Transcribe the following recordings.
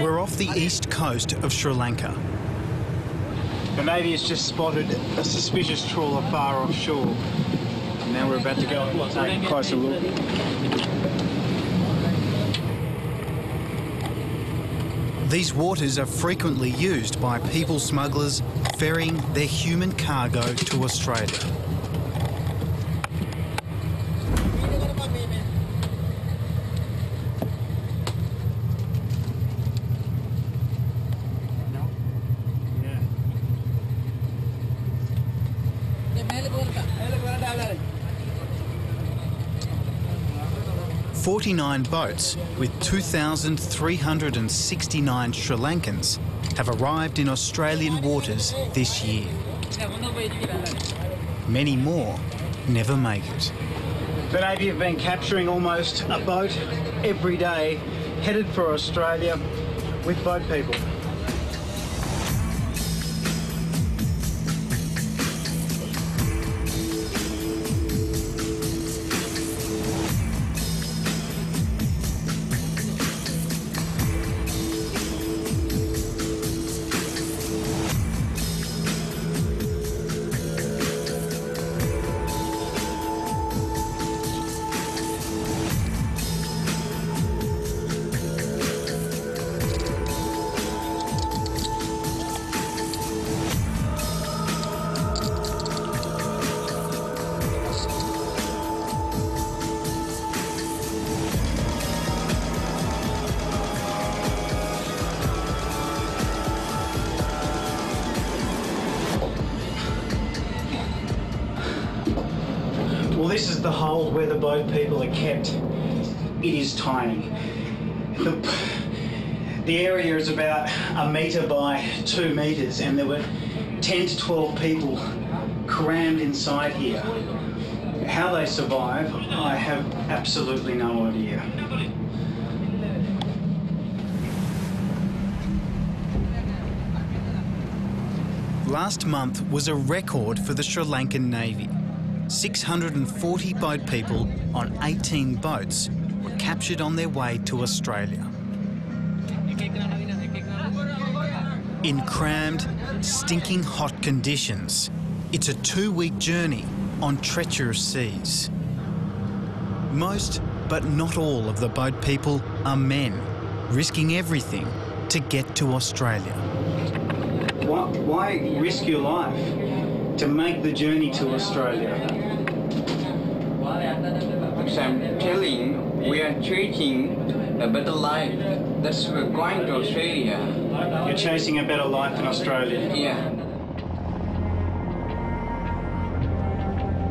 We're off the east coast of Sri Lanka. The Navy has just spotted a suspicious trawler far offshore. And now we're about to go and take a closer look. These waters are frequently used by people smugglers ferrying their human cargo to Australia. "49 boats with 2,369 Sri Lankans have arrived in Australian waters this year. Many more never make it." The Navy have been capturing almost a boat every day, headed for Australia with boat people. Well, this is the hold where the boat people are kept. It is tiny. The area is about 1 metre by 2 metres, and there were 10 to 12 people crammed inside here. How they survive, I have absolutely no idea. Last month was a record for the Sri Lankan Navy. 640 boat people on 18 boats were captured on their way to Australia. In crammed, stinking hot conditions, it's a 2-week journey on treacherous seas. Most, but not all, of the boat people are men, risking everything to get to Australia. Why risk your life to make the journey to Australia? Because I'm telling, we are chasing a better life. That's why we're going to Australia. You're chasing a better life in Australia? Yeah.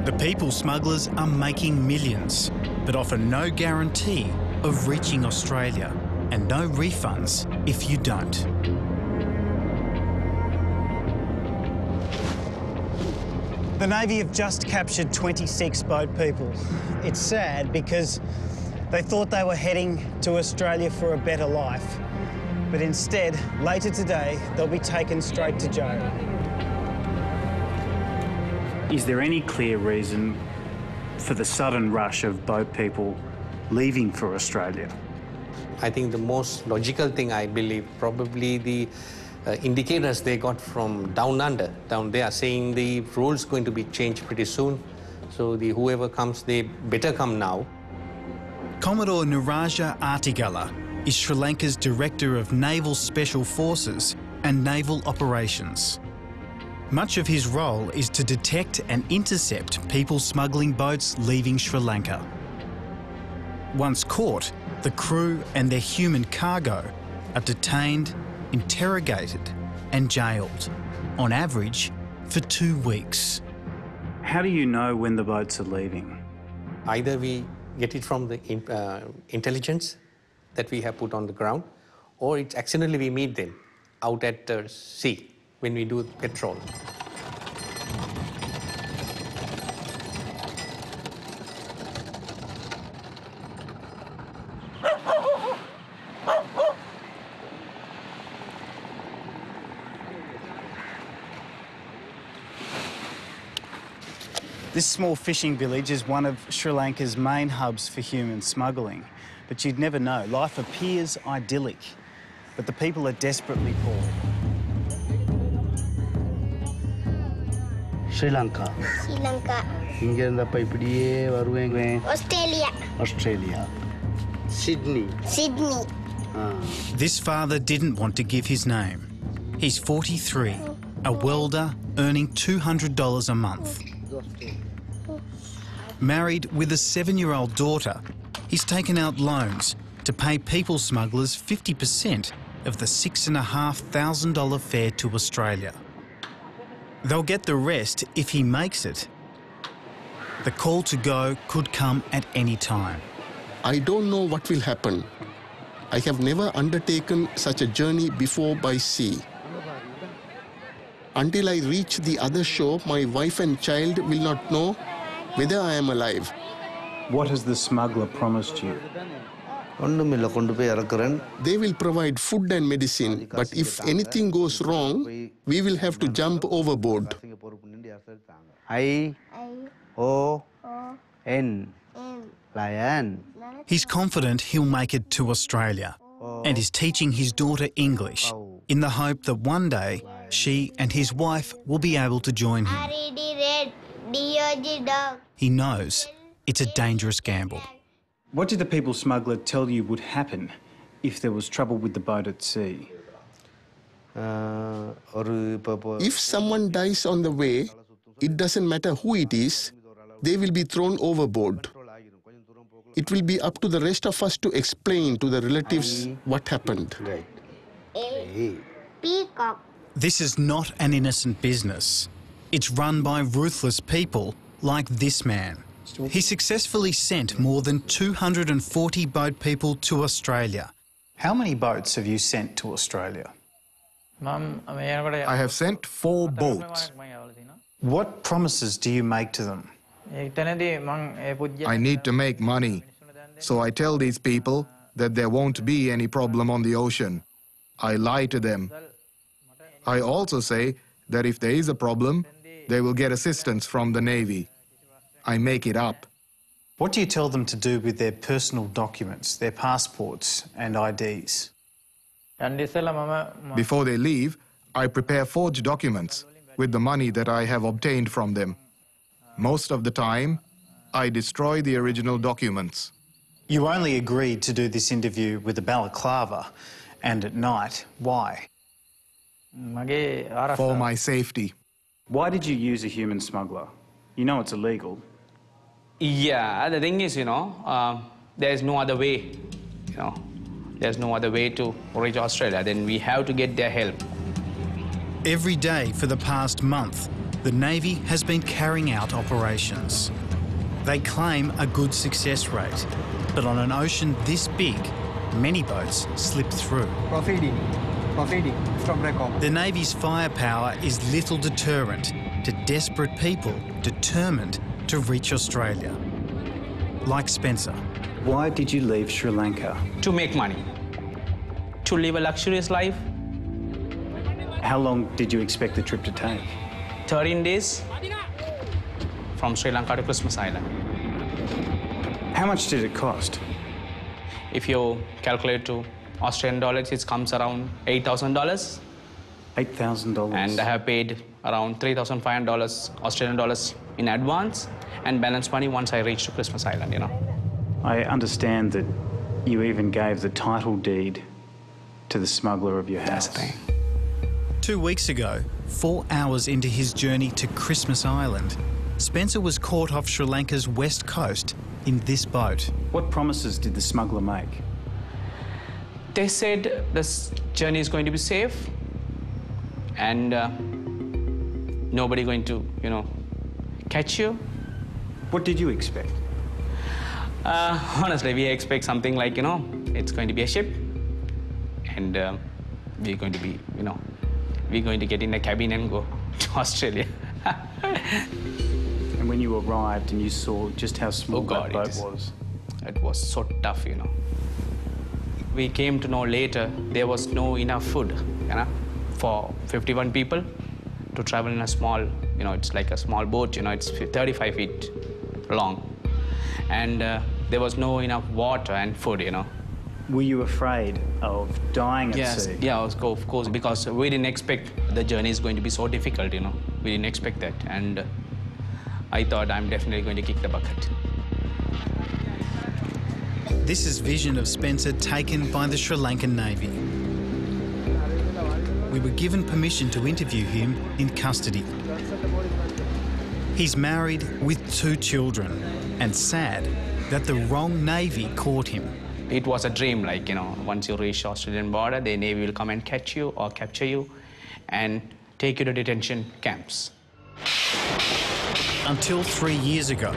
The people smugglers are making millions, but offer no guarantee of reaching Australia, and no refunds if you don't. The Navy have just captured 26 boat people. It's sad because they thought they were heading to Australia for a better life. But instead, later today, they'll be taken straight to jail. Is there any clear reason for the sudden rush of boat people leaving for Australia? I think the most logical thing, I believe, probably the indicators they got from down under, down there, saying the rules going to be changed pretty soon. So whoever comes, they better come now. Commodore Niraja Artigala is Sri Lanka's Director of Naval Special Forces and Naval Operations. Much of his role is to detect and intercept people smuggling boats leaving Sri Lanka. Once caught, the crew and their human cargo are detained, interrogated and jailed, on average for 2 weeks. How do you know when the boats are leaving? Either we get it from the intelligence that we have put on the ground, or it's accidentally we meet them out at sea when we do patrol. This small fishing village is one of Sri Lanka's main hubs for human smuggling. But you'd never know. Life appears idyllic, but the people are desperately poor. Sri Lanka. Sri Lanka. இங்க இருந்தப்ப இப்படியே வருவேங்க. Australia. Australia. Sydney. Sydney. This father didn't want to give his name. He's 43, a welder earning $200 a month. Married with a 7-year-old daughter, he's taken out loans to pay people smugglers 50% of the $6,500 fare to Australia. They'll get the rest if he makes it. The call to go could come at any time. I don't know what will happen. I have never undertaken such a journey before by sea. Until I reach the other shore, my wife and child will not know whether I am alive. What has the smuggler promised you? ஒண்ணுமில்ல கொண்டு போய் இறக்குறேன். They will provide food and medicine, but if anything goes wrong, we will have to jump overboard. I-O-N. Lion. He's confident he'll make it to Australia and is teaching his daughter English in the hope that one day she and his wife will be able to join him. He knows it's a dangerous gamble. What did the people smuggler tell you would happen if there was trouble with the boat at sea? If someone dies on the way, it doesn't matter who it is, they will be thrown overboard. It will be up to the rest of us to explain to the relatives what happened. Peacock. This is not an innocent business. It's run by ruthless people like this man. He successfully sent more than 240 boat people to Australia. How many boats have you sent to Australia? I have sent 4 boats. What promises do you make to them? I need to make money, so I tell these people that there won't be any problem on the ocean. I lie to them. I also say that if there is a problem, they will get assistance from the Navy. I make it up. What do you tell them to do with their personal documents, their passports and IDs? Before they leave, I prepare forged documents with the money that I have obtained from them. Most of the time, I destroy the original documents. You only agreed to do this interview with a balaclava and at night. Why? For my safety. Why did you use a human smuggler? You know it's illegal. Yeah, the thing is, there's no other way, There's no other way to reach Australia. Then we have to get their help. Every day for the past month, the Navy has been carrying out operations. They claim a good success rate, but on an ocean this big, many boats slip through. Proceeding. Stop record. The Navy's firepower is little deterrent to desperate people determined to reach Australia. Like Spencer. Why did you leave Sri Lanka? To make money, to live a luxurious life. How long did you expect the trip to take? 13 days from Sri Lanka to Christmas Island. How much did it cost? If you calculate to Australian dollars, it comes around $8,000. $8,000. And I have paid around $3,500 Australian dollars in advance and balance money once I reach to Christmas Island, I understand that you even gave the title deed to the smuggler of your house. That's the thing. 2 weeks ago, 4 hours into his journey to Christmas Island, Spencer was caught off Sri Lanka's west coast in this boat. What promises did the smuggler make? They said this journey is going to be safe and nobody going to, catch you. What did you expect? Honestly, we expect something like, it's going to be a ship and we're going to be, we're going to get in a cabin and go to Australia. And when you arrived and you saw just how small that boat was? It was so tough, We came to know later there was no enough food, for 51 people to travel in a small, it's like a small boat, it's 35 feet long. And there was no enough water and food, Were you afraid of dying at sea? Yeah, of course, because we didn't expect the journey is going to be so difficult, We didn't expect that. And I thought I'm definitely going to kick the bucket. This is vision of Spencer taken by the Sri Lankan Navy. We were given permission to interview him in custody. He's married with 2 children and sad that the wrong Navy caught him. It was a dream, once you reach the Australian border, the Navy will come and catch you or capture you and take you to detention camps. Until 3 years ago,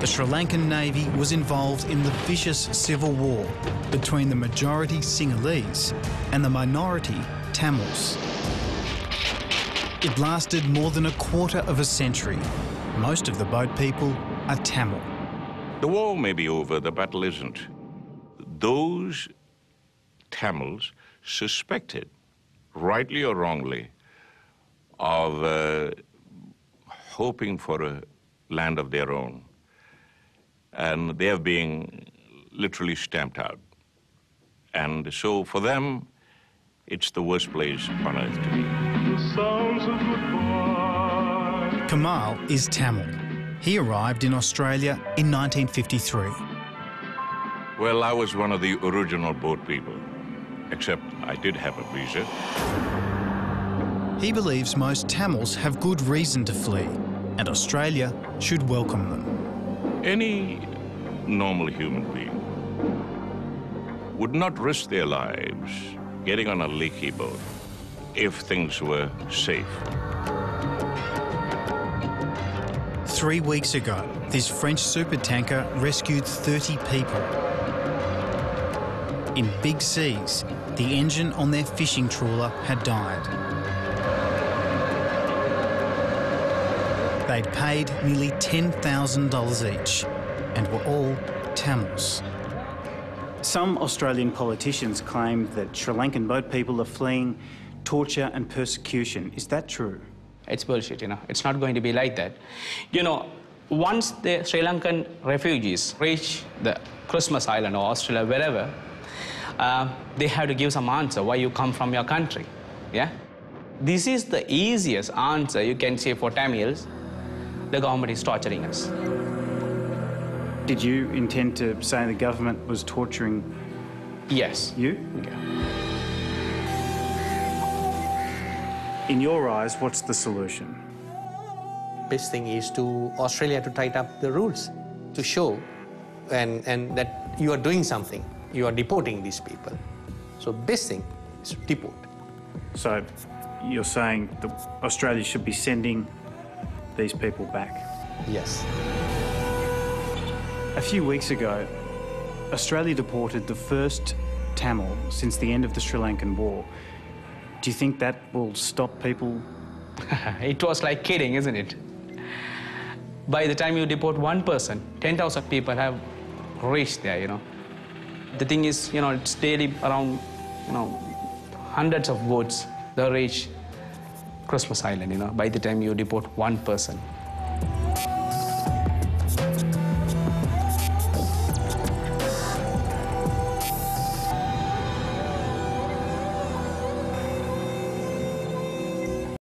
the Sri Lankan Navy was involved in the vicious civil war between the majority Sinhalese and the minority Tamils. It lasted more than a quarter of a century. Most of the boat people are Tamil. The war may be over, the battle isn't. Those Tamils suspected, rightly or wrongly, of hoping for a land of their own. And they are being literally stamped out. And so for them, it's the worst place on earth to be. Kamal is Tamil. He arrived in Australia in 1953. Well, I was one of the original boat people, except I did have a visa. He believes most Tamils have good reason to flee, and Australia should welcome them. Any normal human being would not risk their lives getting on a leaky boat if things were safe. 3 weeks ago, this French supertanker rescued 30 people. In big seas, the engine on their fishing trawler had died. They'd paid nearly $10,000 each and were all Tamils. Some Australian politicians claim that Sri Lankan boat people are fleeing torture and persecution. Is that true? It's bullshit, It's not going to be like that. Once the Sri Lankan refugees reach the Christmas Island or Australia, wherever, they have to give some answer why you come from your country, yeah? This is the easiest answer you can say for Tamils. The government is torturing us. Did you intend to say the government was torturing Yes. you? Yeah. In your eyes, what's the solution? Best thing is to Australia to tighten up the rules, to show and that you are doing something. You are deporting these people. So best thing is to deport. So you're saying that Australia should be sending these people back? Yes. A few weeks ago, Australia deported the first Tamil since the end of the Sri Lankan War. Do you think that will stop people? It was like kidding, isn't it? By the time you deport one person, 10,000 people have reached there, The thing is, it's daily around, hundreds of boats that reach Christmas Island, by the time you deport one person.